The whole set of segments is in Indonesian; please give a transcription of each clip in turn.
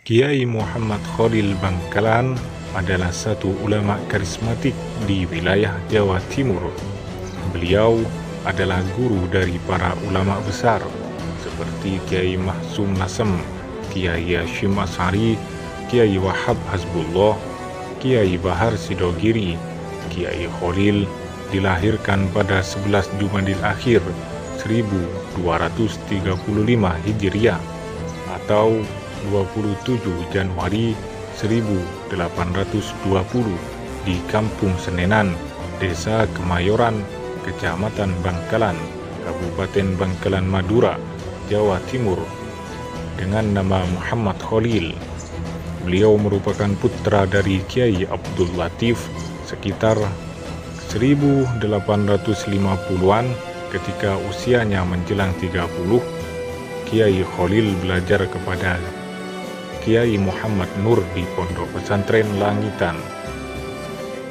Kiai Muhammad Khalil Bangkalan adalah satu ulama karismatik di wilayah Jawa Timur. Beliau adalah guru dari para ulama besar seperti Kiai Mahsum Nasem, Kiai Hashim Asy'ari, Kiai Wahab Hasbullah, Kiai Bahar Sidogiri. Kiai Khalil dilahirkan pada 11 Jumadil Akhir 1235 Hijriah atau 27 Januari 1820 di Kampung Senenan, Desa Kemayoran, Kecamatan Bangkalan, Kabupaten Bangkalan, Madura, Jawa Timur, dengan nama Muhammad Khalil. Beliau merupakan putra dari Kiai Abdul Latif sekitar 1850-an. Ketika usianya menjelang 30, Kiai Khalil belajar kepada Kiai Muhammad Nur di Pondok Pesantren Langitan,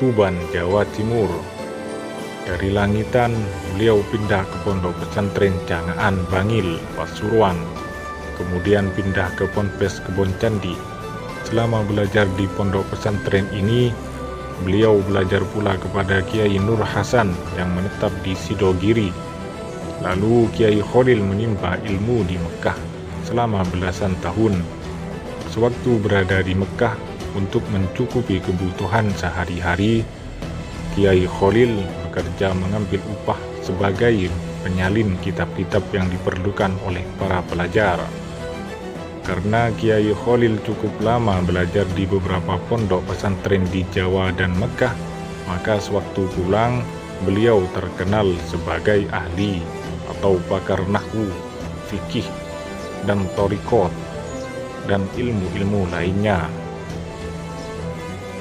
Tuban, Jawa Timur. Dari Langitan, beliau pindah ke Pondok Pesantren Cangaan Bangil, Pasuruan. Kemudian pindah ke Ponpes Kebon Candi. Selama belajar di Pondok Pesantren ini, beliau belajar pula kepada Kiai Nur Hasan yang menetap di Sidogiri. Lalu Kiai Khalil menimba ilmu di Mekah selama belasan tahun. Sewaktu berada di Mekah untuk mencukupi kebutuhan sehari-hari, Kiai Khalil bekerja mengambil upah sebagai penyalin kitab-kitab yang diperlukan oleh para pelajar. Karena Kiai Khalil cukup lama belajar di beberapa pondok pesantren di Jawa dan Mekah, maka sewaktu pulang beliau terkenal sebagai ahli atau pakar nahwu, fikih, dan thariqat dan ilmu-ilmu lainnya.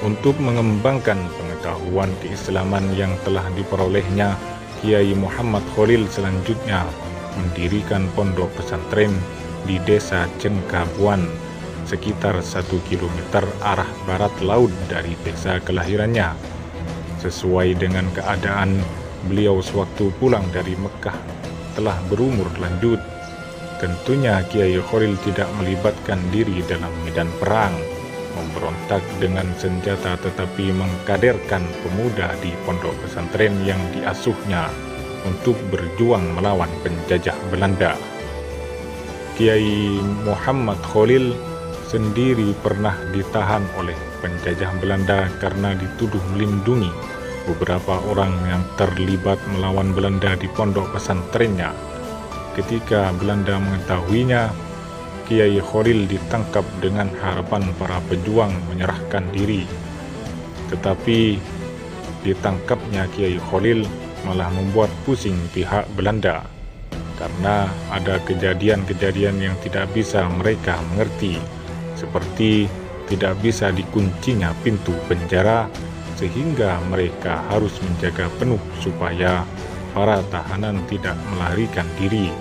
Untuk mengembangkan pengetahuan keislaman yang telah diperolehnya, Kiai Muhammad Khalil selanjutnya mendirikan pondok pesantren di Desa Cengkabuan, sekitar 1 km arah barat laut dari desa kelahirannya. Sesuai dengan keadaan, beliau sewaktu pulang dari Mekah telah berumur lanjut. Tentunya Kiai Khalil tidak melibatkan diri dalam medan perang, memberontak dengan senjata, tetapi mengkaderkan pemuda di pondok pesantren yang diasuhnya untuk berjuang melawan penjajah Belanda. Kiai Muhammad Khalil sendiri pernah ditahan oleh penjajah Belanda karena dituduh melindungi beberapa orang yang terlibat melawan Belanda di pondok pesantrennya. Ketika Belanda mengetahuinya, Kiai Khalil ditangkap dengan harapan para pejuang menyerahkan diri. Tetapi ditangkapnya Kiai Khalil malah membuat pusing pihak Belanda, karena ada kejadian-kejadian yang tidak bisa mereka mengerti, seperti tidak bisa dikuncinya pintu penjara, sehingga mereka harus menjaga penuh supaya para tahanan tidak melarikan diri.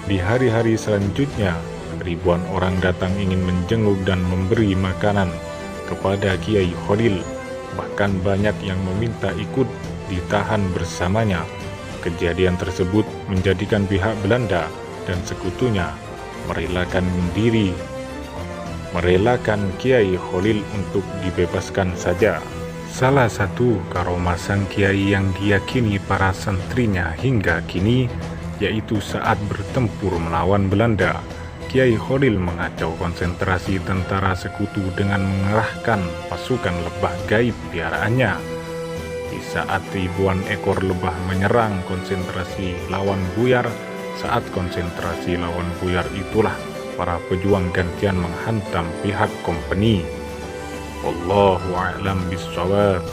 Di hari-hari selanjutnya, ribuan orang datang ingin menjenguk dan memberi makanan kepada Kiai Khalil. Bahkan banyak yang meminta ikut ditahan bersamanya. Kejadian tersebut menjadikan pihak Belanda dan sekutunya merelakan Kiai Khalil untuk dibebaskan saja. Salah satu karomah sang kiai yang diyakini para santrinya hingga kini, yaitu saat bertempur melawan Belanda, Kiai Khalil mengacau konsentrasi tentara sekutu dengan mengerahkan pasukan lebah gaib piaraannya. Di saat ribuan ekor lebah menyerang konsentrasi lawan buyar, saat konsentrasi lawan buyar itulah para pejuang gantian menghantam pihak kompeni. Wallahu a'lam bishawab.